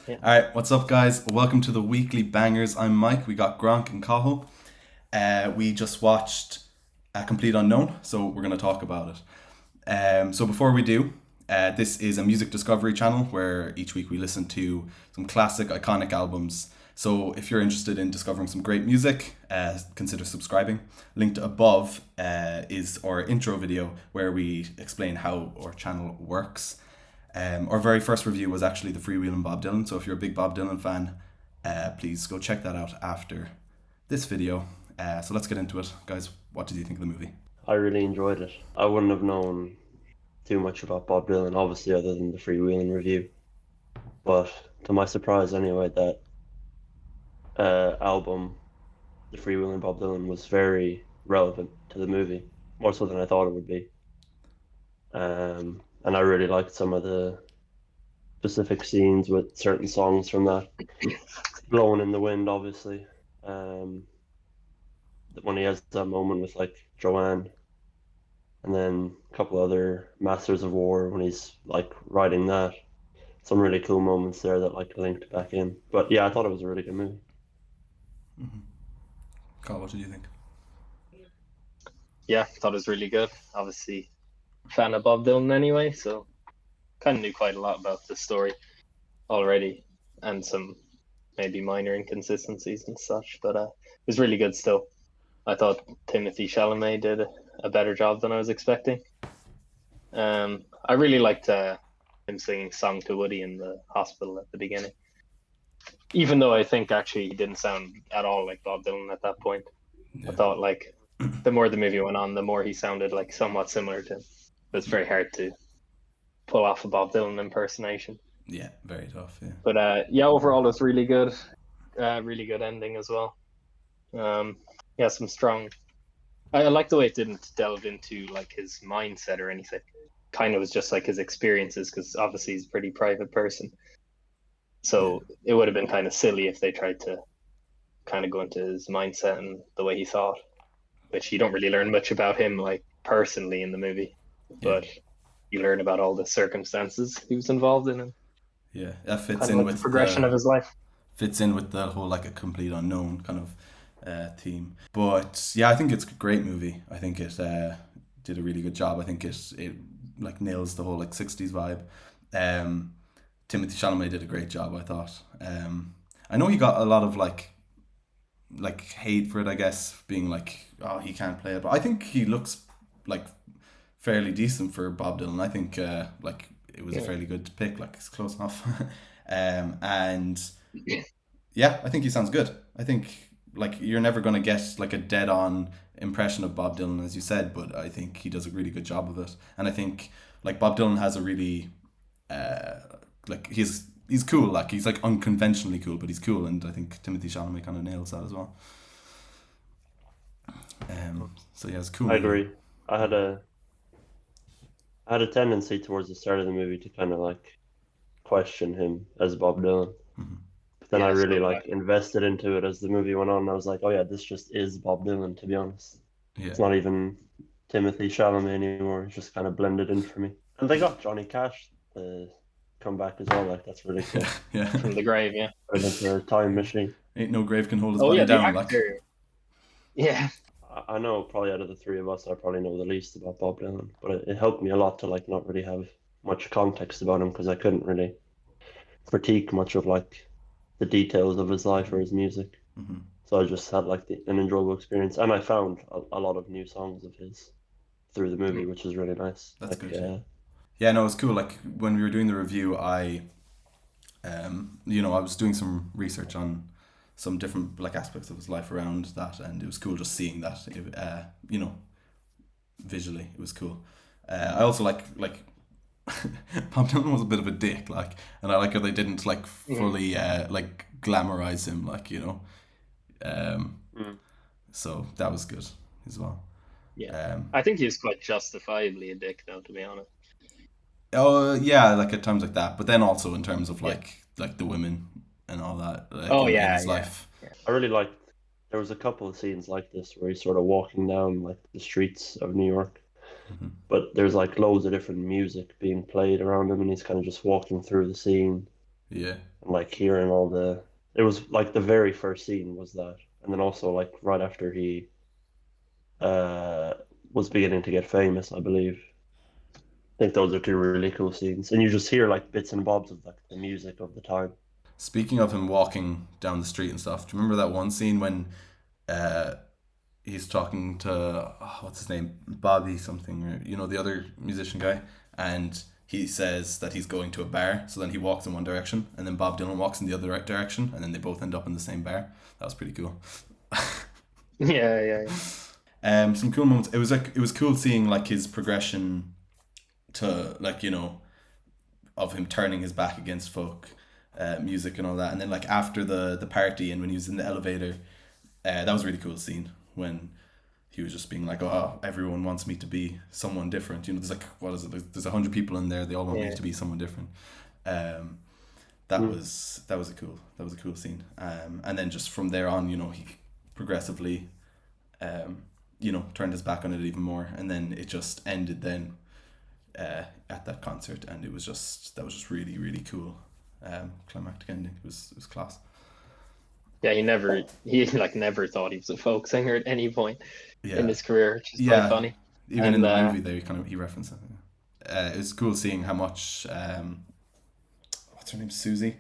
Yeah. All right, what's up, guys? Welcome to the weekly bangers. I'm Mike. We got Gronk and Cahill. We just watched Complete Unknown, so we're going to talk about it. So before we do, this is a music discovery channel where each week we listen to some classic, iconic albums. So if you're interested in discovering some great music, consider subscribing. Linked above is our intro video where we explain how our channel works. Our very first review was actually the Freewheeling Bob Dylan. So if you're a big Bob Dylan fan, please go check that out after this video. So let's get into it, guys. What did you think of the movie? I really enjoyed it. I wouldn't have known too much about Bob Dylan, obviously, other than the freewheeling review. But to my surprise, anyway, that album, the freewheeling Bob Dylan, was very relevant to the movie, more so than I thought it would be. And I really liked some of the specific scenes with certain songs from that, "Blowing in the Wind," obviously. Um, when he has that moment with like Joanne, and then a couple other Masters of War when he's like riding that. Some really cool moments there that like linked back in. But yeah, I thought it was a really good movie. Carl, what did you think? Yeah, thought it was really good. Obviously, fan of Bob Dylan anyway, so kind of knew quite a lot about the story already, and some maybe minor inconsistencies and such. But it was really good still. I thought Timothy Chalamet did a better job than I was expecting. I really liked him singing "Song to Woody" in the hospital at the beginning, even though I think actually he didn't sound at all like Bob Dylan at that point. I Yeah, thought like the more the movie went on, the more he sounded like somewhat similar to him. It was very hard to pull off a Bob Dylan impersonation. yeah, very tough. Yeah, But yeah, overall it was really good. Really good ending as well. Um, yeah, some strong. I like the way it didn't delve into like his mindset or anything. Kind of was just like his experiences because obviously he's a pretty private person. yeah, So it would have been kind of silly if they tried to kind of go into his mindset and the way he thought, which you don't really learn much about him like personally in the movie, yeah, but you learn about all the circumstances he was involved in and yeah. That fits kind of in like the with progression of his life. the whole like a complete unknown kind of theme. But yeah, I think it's a great movie. I think it did a really good job. I think it like nails the whole like 60s vibe. Um, Timothy Chalamet did a great job, I thought. I know he got a lot of like hate for it, I guess, being like, oh, he can't play it. But I think he looks like fairly decent for Bob Dylan. I think like it was a Yeah. fairly good pick. Like it's close enough. And yeah, I think he sounds good. I think like you're never gonna get like a dead on impression of Bob Dylan as you said, but I think he does a really good job of it. And I think like Bob Dylan has a really uh like he's cool. Like he's like unconventionally cool, but he's cool. And I think Timothy Chalamet kind of nails that as well. So yeah, it's a cool I movie. agree. I had a I had a tendency towards the start of the movie to kind of like question him as Bob Dylan. Hmm. But then I Yeah, so really did I. like invested into it as the movie went on. And I was like, oh yeah, this just is Bob Dylan, to be honest. Yeah, It's not even Timothy Chalamet anymore. It's just kind of blended in for me. And they got Johnny Cash to come back as well. Like that's really yeah, cool. yeah. From the grave, yeah. Right into a time machine. Ain't no grave can hold his Oh body yeah, the down. Like actor. Yeah. I know probably out of the three of us, I probably know the least about Bob Dylan, but it helped me a lot to like not really have much context about him because I couldn't really critique much of like the details of his life or his music. hmm So I just had like an enjoyable experience, and I found a lot of new songs of his through the movie, Mm. which is really nice. that's Like, good. Yeah, yeah. No, it's cool. Like when we were doing the review, I was doing some research on some different like aspects of his life around that, and it was cool just seeing that. Visually, it was cool. I also like Bob Dylan was a bit of a dick, like, and I like how they didn't like Mhm. fully like glamorize him, Um, mm, so that was good as well. Yeah. Um, I think he was quite justifiably a dick, though, to be honest. oh yeah, like at times like that, but then also in terms of Yeah. like the women and all that, like Oh in yeah, his yeah, life. yeah. I really liked. There was a couple of scenes like this where he's sort of walking down like the streets of New York, Hmm. but there's like loads of different music being played around him, and he's kind of just walking through the scene Yeah. and like hearing all it was like the very first scene was that, and then also like right after he uh was beginning to get famous, I believe. I think those are two really cool scenes, and you just hear like bits and bobs of like the music of the time. Speaking of him walking down the street and stuff, do you remember that one scene when uh, he's talking to what's his name, Bobby something, or, the other musician guy, and he says that he's going to a bar. So then he walks in one direction, and then Bob Dylan walks in the other direction, and then they both end up in the same bar. That was pretty cool. Yeah. Some cool moments. It was cool seeing like his progression to like of him turning his back against folk music and all that, and then like after the party and when he was in the elevator, that was a really cool scene when he was just being like, oh, everyone wants me to be someone different. There's like, what is it? There's 100 people in there. They all want me Yeah. to be someone different. That was a cool scene. And then just from there on, he progressively, turned his back on it even more, and then it just ended then at that concert, and that was just really really cool. Climactic ending. It was class. Yeah, he like never thought he was a folk singer at any point in Yeah, his career, which is quite yeah. funny. Even in And the movie, there he referenced it. It's cool seeing how much what's her name, Susie,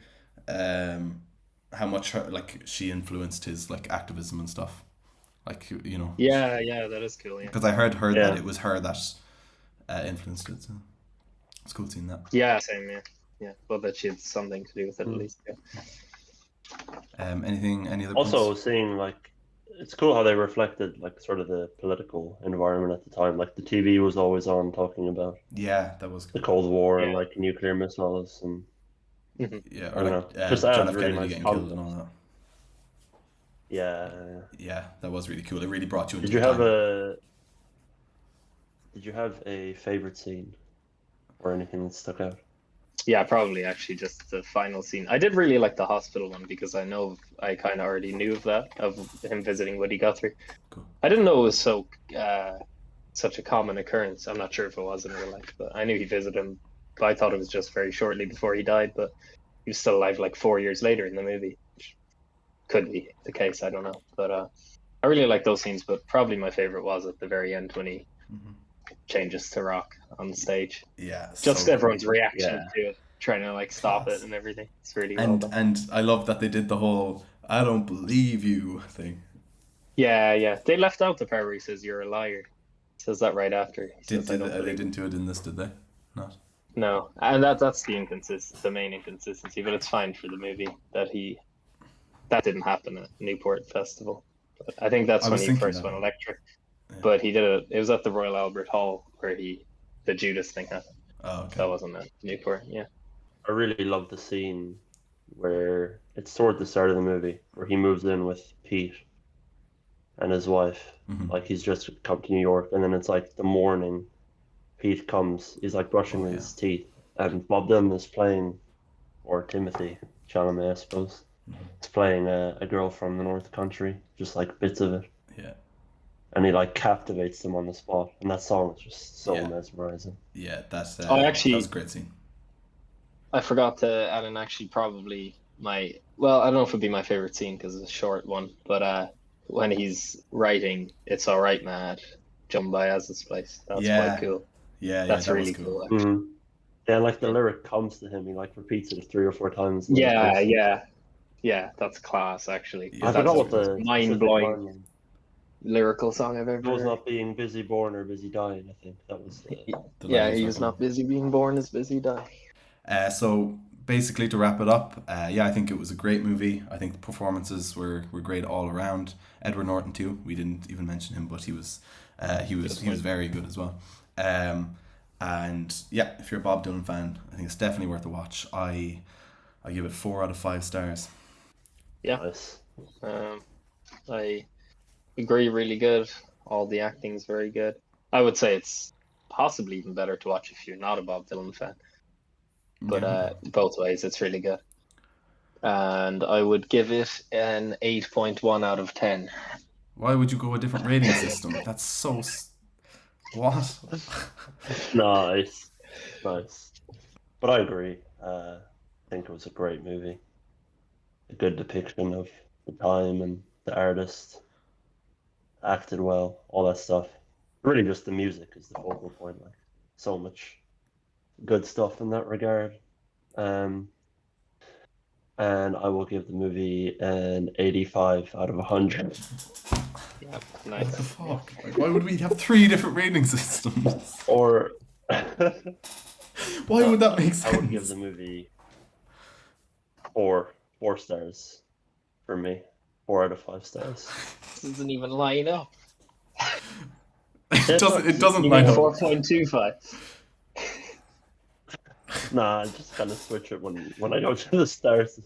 how much like she influenced his like activism and stuff. Like yeah, that is cool. Yeah, because I heard that Yeah. it was her that influenced it. So it's cool seeing that. yeah, same. Yeah, but that she had something to do with it at least. Yeah. Any other Also, points? seeing like it's cool how they reflected like sort of the political environment at the time. Like the TV was always on talking about Yeah, that was the cool. Cold War and Yeah. like nuclear missiles, and Mhm. Yeah, I or don't like know, just John adds F. really Kennedy nice getting killed and all context. that. Yeah. Yeah, that was really cool. It really brought you into Did the you have time. a favorite scene or anything that stuck out? Yeah, probably actually just the final scene. I did really like the hospital one because I kind of already knew of him visiting Woody Guthrie. Cool. I didn't know it was such a common occurrence. I'm not sure if it was in real life, but I knew he visited him. But I thought it was just very shortly before he died, but he was still alive like 4 years later in the movie, which could be the case. I don't know, but I really like those scenes. But probably my favorite was at the very end when he changes to rock on stage. Yeah, Just so cool. everyone's reaction Yeah. to it, trying to like stop it Class. and everything. It's really well done. And I love that they did the whole "I don't believe you" thing. Yeah. They left out the part where he says you're a liar. He says that right after. He says I don't They believe. didn't do it in this, did they? Not. No, and that's the main inconsistency. But it's fine for the movie that didn't happen at Newport Festival. But I think that's I when was he thinking first that. went electric. Yeah. But he did it. It was at the Royal Albert Hall where the Judas thing happened. Oh, okay. That wasn't at Newport. Yeah. I really love the scene where it's toward the start of the movie where he moves in with Pete and his wife. Mhm. Like he's just come to New York, and then it's like the morning. Pete comes. He's like brushing Oh, yeah. his teeth, and Bob Dylan is playing, or Timothy Chalamet, I suppose. He's playing a girl from the North Country, just like bits of it, Yeah. and he like captivates them on the spot. And that song is just so Yeah. mesmerizing. Yeah, that's Oh, that actually, was a great scene. I forgot to add in actually probably well, I don't know if it'd be my favorite scene because it's a short one, but when he's writing "It's All Right, Mad," John Baez's place. That's Yeah. quite cool. Yeah, That's that really was cool. cool. Actually. Mm. Yeah, like the Yeah. lyric comes to him, he like repeats it 3 or 4 times. And then it comes to him. Yeah. That's class actually. Yeah, I That's forgot was what really the the specific mind-blowing line was. lyrical song I've He ever was heard. not being busy born or busy dying, I think. That was the line Yeah, was he was working not busy being born, is busy dying. So basically, to wrap it up, yeah, I think it was a great movie. I think the performances were great all around. Edward Norton too. We didn't even mention him, but he was very good as well. And yeah, if you're a Bob Dylan fan, I think it's definitely worth a watch. I give it 4 out of 5 stars. Yeah. nice. I agree, really good. All the acting's very good. I would say it's possibly even better to watch if you're not a Bob Dylan fan. But Yeah. both ways, it's really good. And I would give it an 8.1 out of 10. Why would you go a different rating system? That's so. What? Nice. But I agree. I think it was a great movie. A good depiction of the time and the artist. Acted well, all that stuff. Really, just the music is the focal point. Like so much good stuff in that regard. And I will give the movie an 85 out of 100. Yeah, What the nice. fuck? Like, why would we have 3 different rating systems? Or Why would that make I would give sense? the movie four stars for me. 4 out of 5 stars. Doesn't even line up. It doesn't You line mean up. 4.25? Nah, I just kind of switch it when I go to the stars.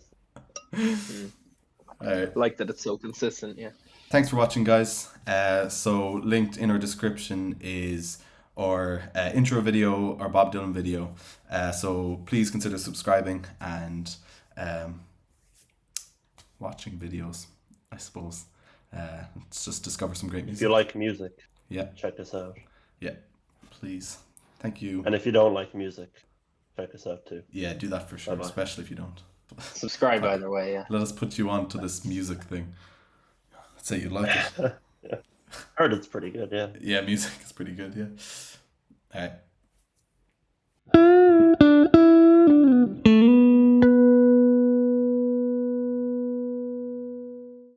Alright. Like that it's so consistent, yeah. Thanks for watching, guys. So linked in our description is our intro video, our Bob Dylan video. So please consider subscribing and watching videos, I suppose. Let's just discover some great If music. you like music, Yeah, check us out. yeah. Please. Thank you. And if you don't like music, check us out too. Yeah, do that for sure, Bye-bye. especially if you don't. Subscribe either way, yeah. Let us put you on to this music thing. Let's say you like it. Yeah. Heard it's pretty good, yeah. Yeah, music is pretty good, yeah. Alright.